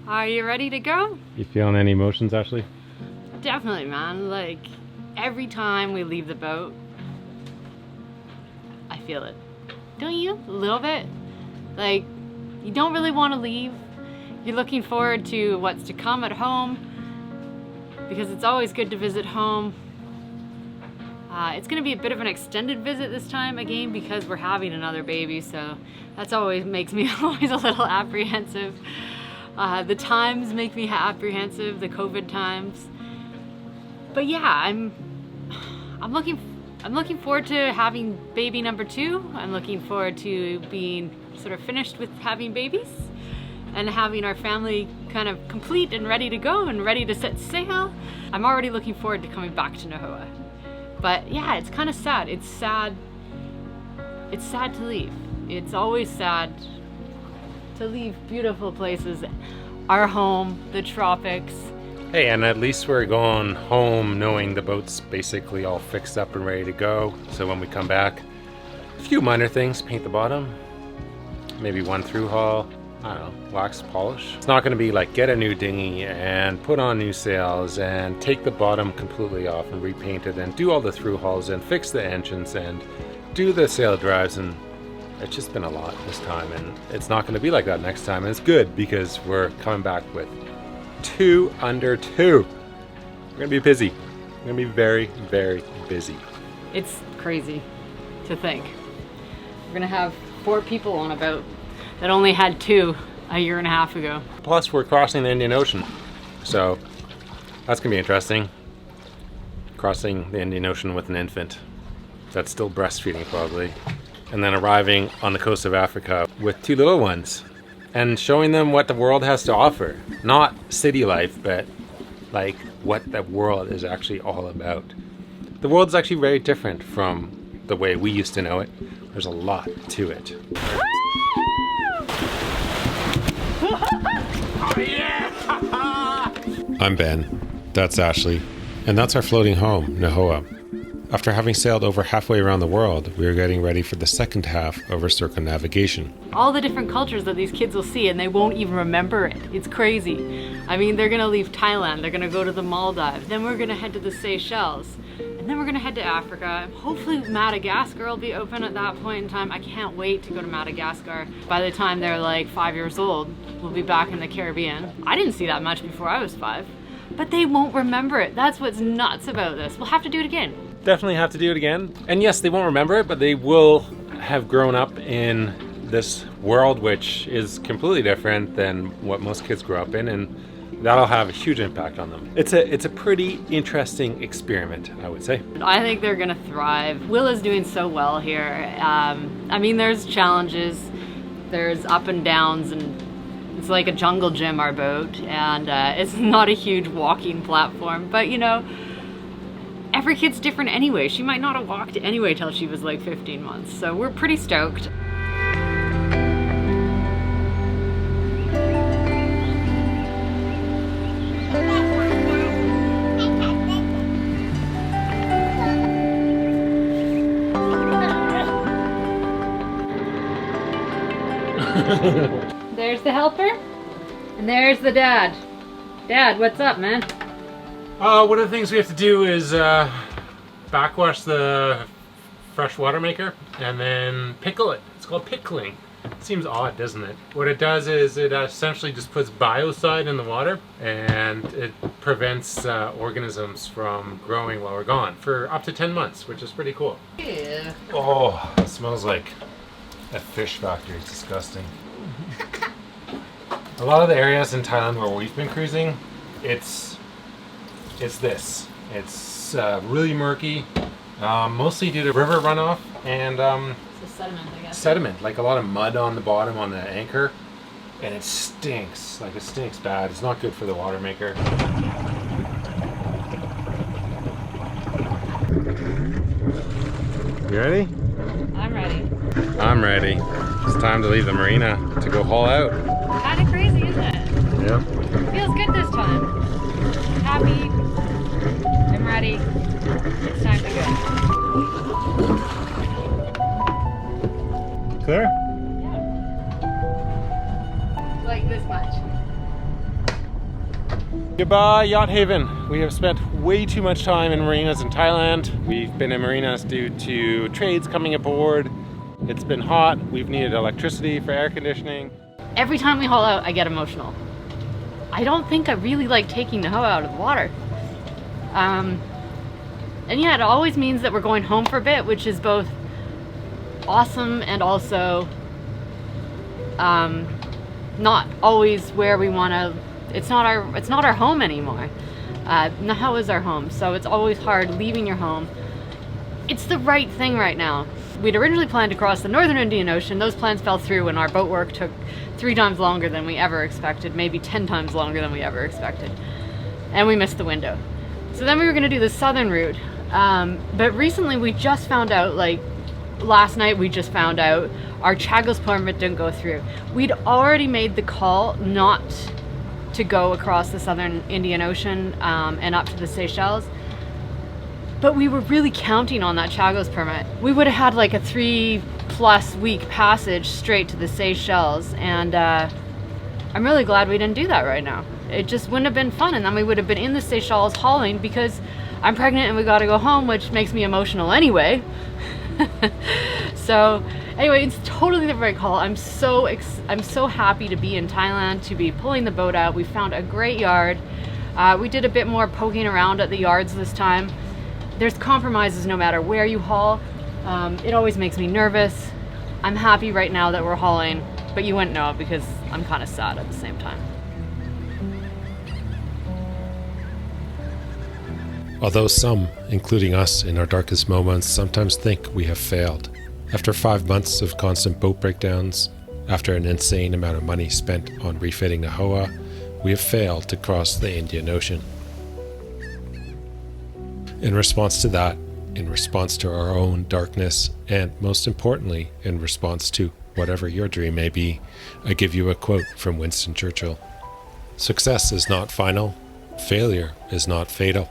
Are you ready to go? You feeling any emotions, Ashley? Definitely, man. Like, every time we leave the boat, I feel it. Don't you? A little bit? Like, you don't really want to leave. You're looking forward to what's to come at home, because it's always good to visit home. It's going to be a bit of an extended visit this time again because we're having another baby, so that's always makes me always a little apprehensive. The times make me apprehensive, the COVID times. But yeah, I'm looking forward to having baby number 2. I'm looking forward to being sort of finished with having babies and having our family kind of complete and ready to go and ready to set sail. I'm already looking forward to coming back to Nahoa. But yeah, it's kind of sad. It's sad to leave. It's always sad to leave beautiful places, our home, the tropics. Hey, and at least we're going home knowing the boat's basically all fixed up and ready to go. So when we come back, a few minor things, paint the bottom, maybe one through hull, I don't know, wax polish. It's not going to be like get a new dinghy and put on new sails and take the bottom completely off and repaint it and do all the through hulls and fix the engines and do the sail drives, and it's just been a lot this time, and it's not going to be like that next time, and it's good because we're coming back with 2 under 2. We're going to be busy. We're going to be very, very busy. It's crazy to think. We're going to have 4 people on a boat that only had 2 a year and a half ago. Plus, we're crossing the Indian Ocean, so that's gonna be interesting. Crossing the Indian Ocean with an infant that's still breastfeeding, probably, and then arriving on the coast of Africa with 2 little ones and showing them what the world has to offer. Not city life, but like what the world is actually all about. The world is actually very different from the way we used to know it. There's a lot to it. I'm Ben, that's Ashley, and that's our floating home, Nahoa. After having sailed over halfway around the world, we are getting ready for the second half of our circumnavigation. All the different cultures that these kids will see and they won't even remember it. It's crazy. I mean, they're gonna leave Thailand, they're gonna go to the Maldives, then we're gonna head to the Seychelles, and then we're gonna head to Africa. Hopefully Madagascar will be open at that point in time. I can't wait to go to Madagascar. By the time they're like 5 years old, we'll be back in the Caribbean. I didn't see that much before I was 5, but they won't remember it. That's what's nuts about this. We'll have to do it again. Definitely have to do it again. And yes, they won't remember it, but they will have grown up in this world which is completely different than what most kids grow up in, and that'll have a huge impact on them. It's a pretty interesting experiment, I would say. I think they're gonna thrive. Willa's doing so well here. I mean, there's challenges, there's up and downs, and it's like a jungle gym, our boat, and it's not a huge walking platform, but you know, every kid's different anyway. She might not have walked anyway till she was like 15 months, so we're pretty stoked. There's the helper, and there's the dad. Dad, what's up, man? One of the things we have to do is backwash the fresh water maker and then pickle it. It's called pickling. It seems odd, doesn't it? What it does is it essentially just puts biocide in the water, and it prevents organisms from growing while we're gone for up to 10 months, which is pretty cool. Yeah. Oh, it smells like a fish factory. It's disgusting. A lot of the areas in Thailand where we've been cruising, it's this. It's really murky, mostly due to river runoff and Sediment, I guess. sediment, like a lot of mud on the bottom on the anchor, and it stinks. Like, it stinks bad. It's not good for the water maker. You ready? I'm ready. I'm ready. It's time to leave the marina to go haul out. Kind of crazy, isn't it? Yep. Feels good this time. Happy. I'm ready. It's time to go. Clear? Yeah. Like this much. Goodbye, Yacht Haven. We have spent way too much time in marinas in Thailand. We've been in marinas due to trades coming aboard. It's been hot. We've needed electricity for air conditioning. Every time we haul out, I get emotional. I don't think I really like taking the hoe out of the water. And yeah, it always means that we're going home for a bit, which is both awesome and also not always where we want to. It's not our home anymore. Naha is our home, so it's always hard leaving your home. It's the right thing right now. We'd originally planned to cross the northern Indian Ocean. Those plans fell through and our boat work took 3 times longer than we ever expected, maybe 10 times longer than we ever expected. And we missed the window. So then we were gonna do the southern route. But recently we just found out, like last night we just found out our Chagos permit didn't go through. We'd already made the call not to go across the southern Indian Ocean and up to the Seychelles. But we were really counting on that Chagos permit. We would have had like a 3+ week passage straight to the Seychelles, and I'm really glad we didn't do that right now. It just wouldn't have been fun, and then we would have been in the Seychelles hauling because I'm pregnant and we gotta go home, which makes me emotional anyway. So anyway, it's totally the right call. I'm so happy to be in Thailand, to be pulling the boat out. We found a great yard. We did a bit more poking around at the yards this time. There's compromises no matter where you haul. It always makes me nervous. I'm happy right now that we're hauling, but you wouldn't know because I'm kind of sad at the same time. Although some, including us in our darkest moments, sometimes think we have failed. After 5 months of constant boat breakdowns, after an insane amount of money spent on refitting the Hoa, we have failed to cross the Indian Ocean. In response to that, in response to our own darkness, and most importantly, in response to whatever your dream may be, I give you a quote from Winston Churchill. Success is not final. Failure is not fatal.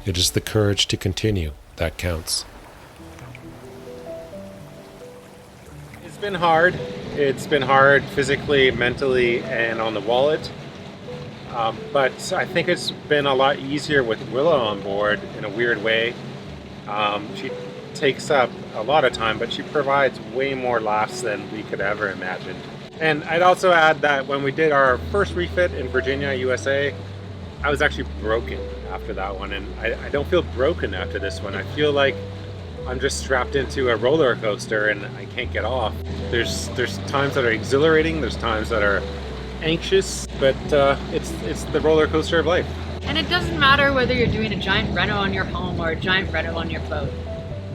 It is the courage to continue that counts. It's been hard. It's been hard physically, mentally, and on the wallet. But I think it's been a lot easier with Willa on board in a weird way. She takes up a lot of time, but she provides way more laughs than we could ever imagine. And I'd also add that when we did our first refit in Virginia, USA, I was actually broken after that one, and I don't feel broken after this one. I feel like I'm just strapped into a roller coaster and I can't get off. There's times that are exhilarating, there's times that are anxious, but it's the roller coaster of life. And it doesn't matter whether you're doing a giant reno on your home or a giant reno on your boat.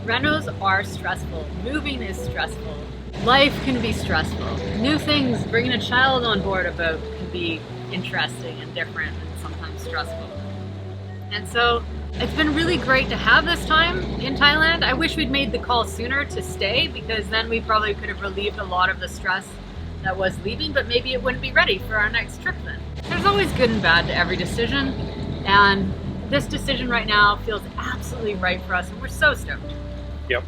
Renos are stressful. Moving is stressful. Life can be stressful. New things, bringing a child on board a boat can be interesting and different and sometimes stressful. And so it's been really great to have this time in Thailand. I wish we'd made the call sooner to stay, because then we probably could have relieved a lot of the stress that was leaving, but maybe it wouldn't be ready for our next trip then. There's always good and bad to every decision, and this decision right now feels absolutely right for us, and we're so stoked. Yep.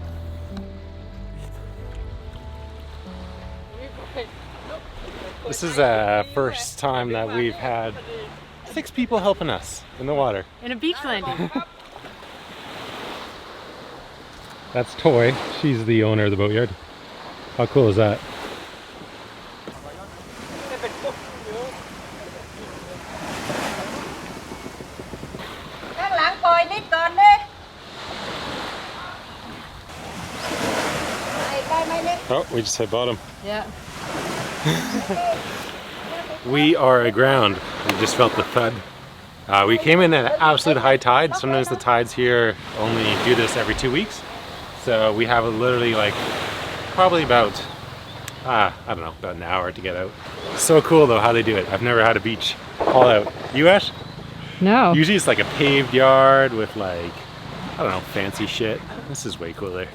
This is the first time that we've had 6 people helping us in the water. In a beach landing. That's Toy. She's the owner of the boatyard. How cool is that? Oh, we just hit bottom. Yeah. We are aground. We just felt the thud. We came in at absolute high tide. Sometimes the tides here only do this every 2 weeks. So we have literally like probably about, I don't know, about an hour to get out. So cool though how they do it. I've never had a beach haul out. You, Ash? No. Usually it's like a paved yard with like, I don't know, fancy shit. This is way cooler.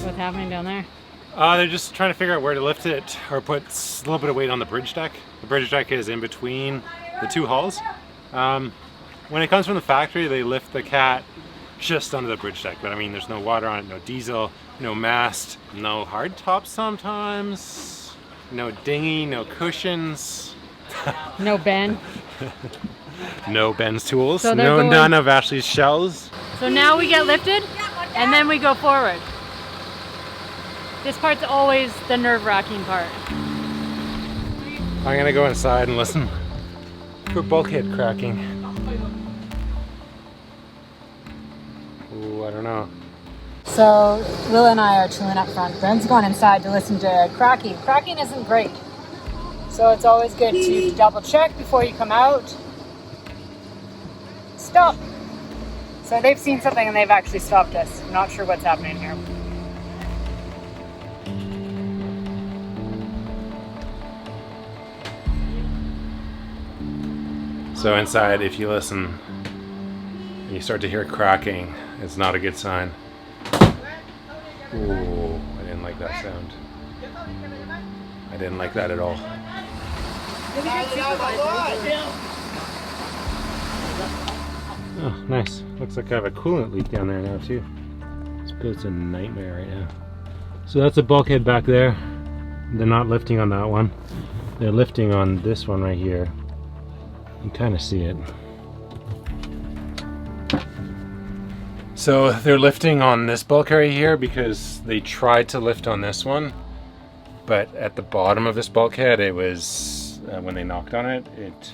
What's happening down there? They're just trying to figure out where to lift it or put a little bit of weight on the bridge deck. The bridge deck is in between the two hulls. When it comes from the factory, they lift the cat just under the bridge deck, but I mean, there's no water on it, no diesel, no mast, no hard top sometimes, no dinghy, no cushions. No Ben. No Ben's tools, So none of Ashley's shells. So now we get lifted and then we go forward. This part's always the nerve-wracking part. I'm gonna go inside and listen for bulkhead cracking. Ooh, I don't know. So Willa and I are chilling up front. Ben's gone inside to listen to cracking. Cracking isn't great. So it's always good to double check before you come out. Stop! So they've seen something and they've actually stopped us. I'm not sure what's happening here. So inside, if you listen and you start to hear cracking, it's not a good sign. Ooh, I didn't like that sound. I didn't like that at all. Oh, nice. Looks like I have a coolant leak down there now too. This boat's a nightmare right now. So that's a bulkhead back there. They're not lifting on that one. They're lifting on this one right here. You can kind of see it. So they're lifting on this bulkhead right here because they tried to lift on this one, but at the bottom of this bulkhead, it was when they knocked on it, it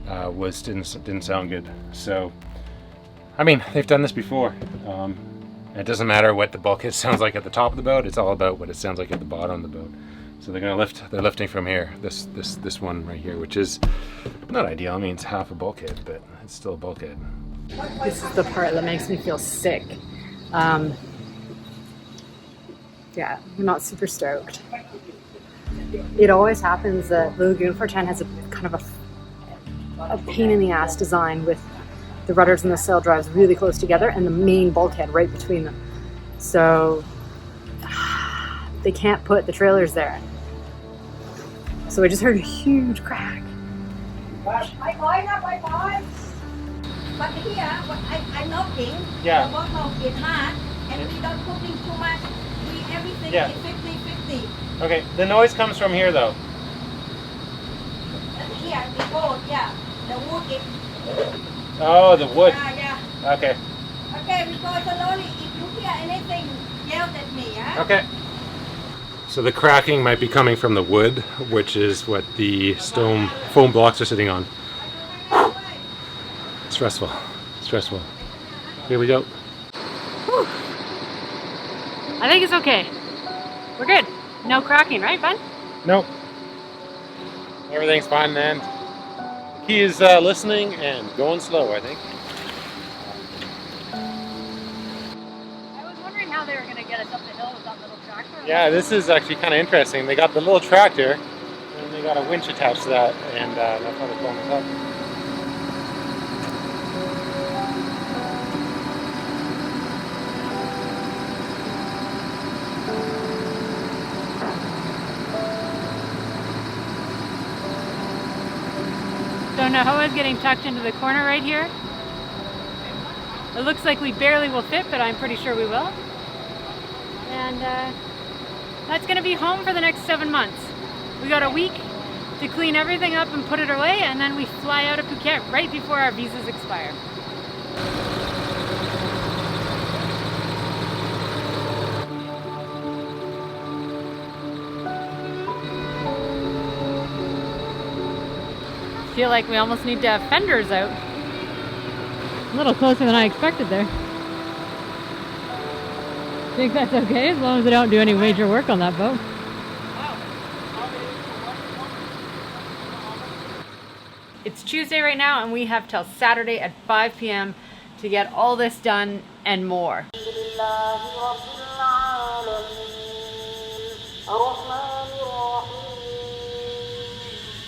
didn't sound good. So, I mean, they've done this before. It doesn't matter what the bulkhead sounds like at the top of the boat. It's all about what it sounds like at the bottom of the boat. So they're gonna lift. They're lifting from here. This one right here, which is not ideal. I mean, it's half a bulkhead, but it's still a bulkhead. This is the part that makes me feel sick. Yeah, I'm not super stoked. It always happens that the Lagoon 410 has a kind of a pain in the ass design with the rudders and the sail drives really close together and the main bulkhead right between them. So they can't put the trailers there. So I just heard a huge crack. But here, what I'm noting, Yeah. the bottom is hard, and we don't put in too much. Everything Yeah. is 50-50. Okay, the noise comes from here though. And here, the boat, yeah, the wood is, Oh, the wood. yeah. Okay. Okay, we go slowly. If you hear anything, yell at me, yeah? Okay. So the cracking might be coming from the wood, which is what the stone foam blocks are sitting on. Stressful. Stressful. Here we go. Whew. I think it's okay. We're good. No cracking, right, Ben? Nope. Everything's fine then. He is listening and going slow, I think. I was wondering how they were going to get us up the hill with that little tractor. Yeah, this is actually kind of interesting. They got the little tractor and they got a winch attached to that, and that's how they're pulling this up. So Nahoa's getting tucked into the corner right here. It looks like we barely will fit, but I'm pretty sure we will. And that's gonna be home for the next 7 months. We got a week to clean everything up and put it away, and then we fly out of Phuket right before our visas expire. Feel like we almost need to have fenders out. A little closer than I expected there. Think that's okay as long as I don't do any major work on that boat. It's Tuesday right now and we have till Saturday at 5 p.m. to get all this done and more.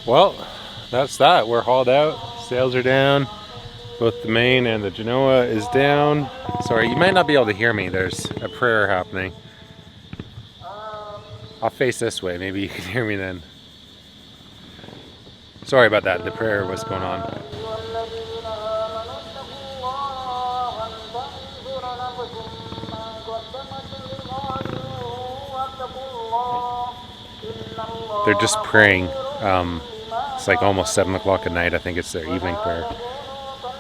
Well, that's that. We're hauled out. Sails are down. Both the main and the Genoa is down. Sorry, you might not be able to hear me. There's a prayer happening. I'll face this way. Maybe you can hear me then. Sorry about that. The prayer was going on. They're just praying. It's like almost 7 o'clock at night. I think it's their evening prayer.